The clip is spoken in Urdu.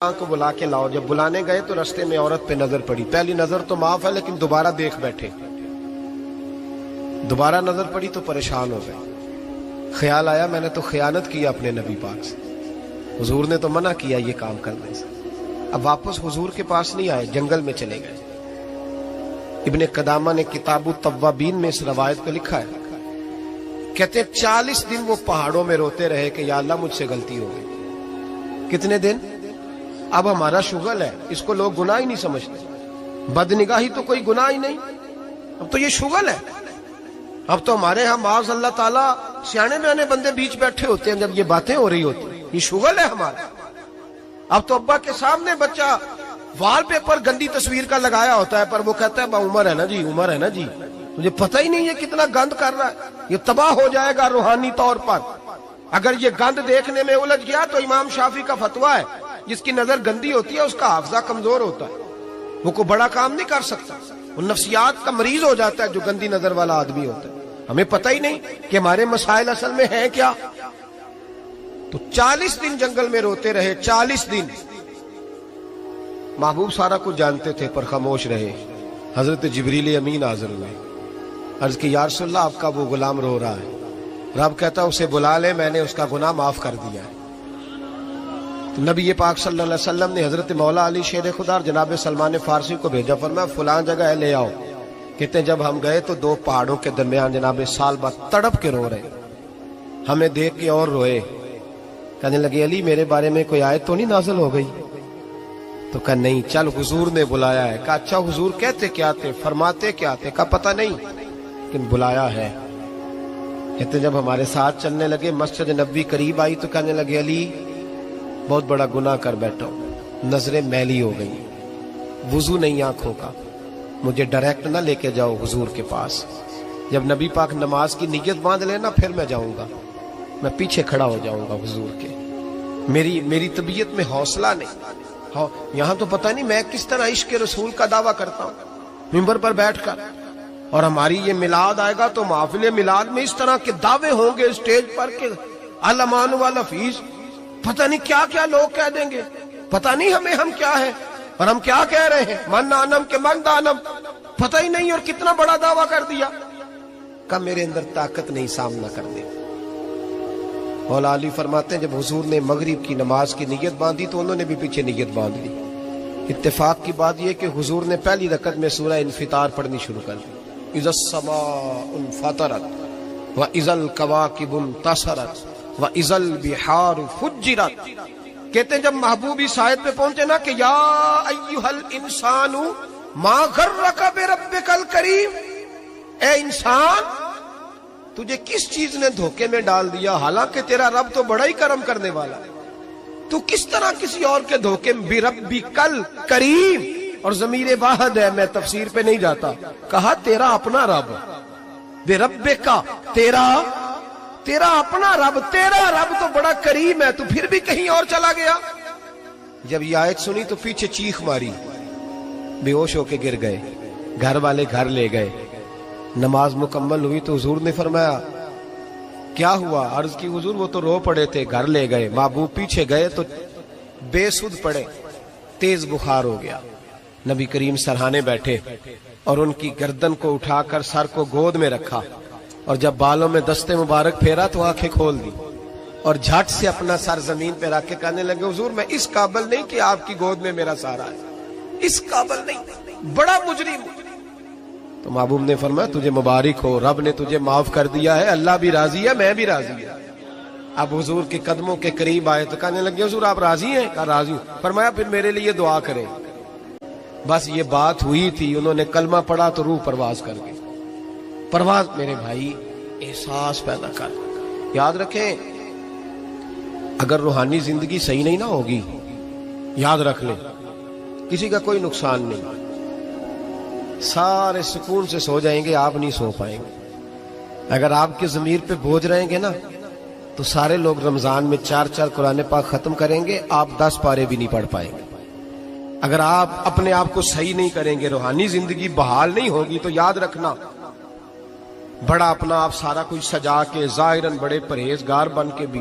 کو بلا کے لاؤ. جب بلانے گئے تو رستے میں عورت پہ نظر پڑی. پہلی نظر تو معاف ہے لیکن دوبارہ دیکھ بیٹھے. دوبارہ نظر پڑی تو پریشان ہو گئے. خیال آیا میں نے تو خیانت کی اپنے نبی پاک سے. حضور نے تو منع کیا یہ کام کرنے سے. اب واپس حضور کے پاس نہیں آئے, جنگل میں چلے گئے. ابن قدامہ نے کتاب التوابین میں اس روایت کو لکھا ہے. کہتے 40 دن وہ پہاڑوں میں روتے رہے کہ یا اللہ مجھ سے غلطی ہو گئی. کتنے دن؟ اب ہمارا شغل ہے, اس کو لوگ گناہ ہی نہیں سمجھتے. بدنگاہی تو کوئی گناہ ہی نہیں, اب تو یہ شغل ہے. اب تو ہمارے ہاں معاذ اللہ تعالیٰ سیانے بیانے بندے بیچ بیٹھے ہوتے ہیں جب یہ باتیں ہو رہی ہوتی ہیں. یہ شغل ہے ہمارا. اب تو ابا کے سامنے بچہ وال پیپر گندی تصویر کا لگایا ہوتا ہے پر وہ کہتا ہے عمر ہے نا جی, عمر ہے نا جی. مجھے پتہ ہی نہیں یہ کتنا گند کر رہا ہے. یہ تباہ ہو جائے گا روحانی طور پر. اگر یہ گند دیکھنے میں الجھ گیا تو امام شافعی کا فتویٰ ہے جس کی نظر گندی ہوتی ہے اس کا حافظہ کمزور ہوتا ہے, وہ کوئی بڑا کام نہیں کر سکتا. وہ نفسیات کا مریض ہو جاتا ہے جو گندی نظر والا آدمی ہوتا ہے. ہمیں پتہ ہی نہیں کہ ہمارے مسائل اصل میں ہیں کیا. تو 40 دن جنگل میں روتے رہے. 40 دن محبوب سارا کچھ جانتے تھے پر خاموش رہے. حضرت جبریل امین حاضر ہوئے. عرض کی یا رسول اللہ آپ کا وہ غلام رو رہا ہے. رب کہتا اسے بلا لے, میں نے اس کا گناہ معاف کر دیا ہے. تو نبی پاک صلی اللہ علیہ وسلم نے حضرت مولا علی شیر خدا اور جناب سلمان فارسی کو بھیجا, فرمایا فلاں جگہ ہے لے آؤ. کہتے ہیں جب ہم گئے تو 2 پہاڑوں کے درمیان جناب سالبہ تڑپ کے رو رہے. ہمیں دیکھ کے اور روئے. کہنے لگے علی میرے بارے میں کوئی آیت تو نہیں نازل ہو گئی؟ تو کہا نہیں, چل حضور نے بلایا ہے. کہا اچھا حضور کہتے کیا تھے, فرماتے کیا تھے؟ کہا پتہ نہیں لیکن بلایا ہے. کہتے جب ہمارے ساتھ چلنے لگے مسجد نبوی قریب آئی تو کہنے لگے علی بہت بڑا گناہ کر بیٹھا ہوں, نظریں میلی ہو گئی, وضو نہیں آنکھوں کا, مجھے ڈائریکٹ نہ لے کے جاؤ حضور کے پاس. جب نبی پاک نماز کی نیت باندھ لینا پھر میں جاؤں گا, میں پیچھے کھڑا ہو جاؤں گا حضور کے. میری طبیعت میں حوصلہ نہیں. یہاں تو پتہ نہیں میں کس طرح عشق رسول کا دعویٰ کرتا ہوں ممبر پر بیٹھ کر, اور ہماری یہ میلاد آئے گا تو محفل میلاد میں اس طرح کے دعوے ہوں گے اسٹیج پر کہ علمان والحفیظ, پتہ نہیں کیا کیا لوگ کہہ دیں گے. پتہ نہیں ہم کیا ہیں اور ہم کیا کہہ رہے ہیں. من آنم کے من دانم, پتہ ہی نہیں, اور کتنا بڑا دعویٰ کر دیا. کہ میرے اندر طاقت نہیں سامنا کر دے. مولا علی فرماتے ہیں جب حضور نے مغرب کی نماز کی نیت باندھی تو انہوں نے بھی پیچھے نیت باندھ لی. اتفاق کی بات یہ کہ حضور نے پہلی رکعت میں سورہ انفطار پڑھنی شروع کر دی. اذا السماء انفطرت واذا الكواكب انتصرت واذا البحار فجرت. کہتے ہیں جب محبوب اس آیت پہ پہنچے نا کہ یا ایھا الانسان ما غرک بربک الکریم, اے انسان تجھے کس چیز نے دھوکے میں ڈال دیا, حالانکہ تیرا رب تو بڑا ہی کرم کرنے والا ہے. تو کس طرح کسی اور کے دھوکے میں بربک الکریم, اور ضمیر واحد ہے, میں تفسیر پہ نہیں جاتا. کہا تیرا اپنا رب, بربک کا تیرا اپنا رب, تیرا رب تو بڑا کریم ہے, تو پھر بھی کہیں اور چلا گیا. جب یہ آیت سنی تو پیچھے چیخ ماری, بے ہوش ہو کے گر گئے. گھر والے گھر لے گئے. نماز مکمل ہوئی تو حضور نے فرمایا کیا ہوا؟ عرض کی حضور وہ تو رو پڑے تھے, گھر لے گئے. محبوب پیچھے گئے تو بے سدھ پڑے, تیز بخار ہو گیا. نبی کریم سرہانے بیٹھے اور ان کی گردن کو اٹھا کر سر کو گود میں رکھا, اور جب بالوں میں دستے مبارک پھیرا تو آنکھیں کھول دی, اور جھٹ سے اپنا سر زمین پہ رکھ کے کہنے لگے حضور میں اس قابل نہیں کہ آپ کی گود میں میرا سارا ہے, اس قابل نہیں, بڑا مجرم. تو محبوب نے فرمایا تجھے مبارک ہو, رب نے تجھے معاف کر دیا ہے, اللہ بھی راضی ہے, میں بھی راضی ہے. اب حضور کے قدموں کے قریب آئے تو کہنے لگے حضور آپ راضی ہیں؟ کہا راضی ہوں. فرمایا پھر میرے لیے دعا کریں. بس یہ بات ہوئی تھی, انہوں نے کلمہ پڑھا تو روح پرواز کر گئی. پرواز میرے بھائی احساس پیدا کر. یاد رکھیں اگر روحانی زندگی صحیح نہیں نہ ہوگی, یاد رکھ لیں کسی کا کوئی نقصان نہیں, سارے سکون سے سو جائیں گے, آپ نہیں سو پائیں گے. اگر آپ کے ضمیر پہ بوجھ رہیں گے نا تو سارے لوگ رمضان میں 4 قرآن پاک ختم کریں گے, آپ 10 پارے بھی نہیں پڑھ پائیں گے. اگر آپ اپنے آپ کو صحیح نہیں کریں گے, روحانی زندگی بحال نہیں ہوگی, تو یاد رکھنا بڑا اپنا آپ سارا کچھ سجا کے ظاہراً بڑے پرہیزگار بن کے بھی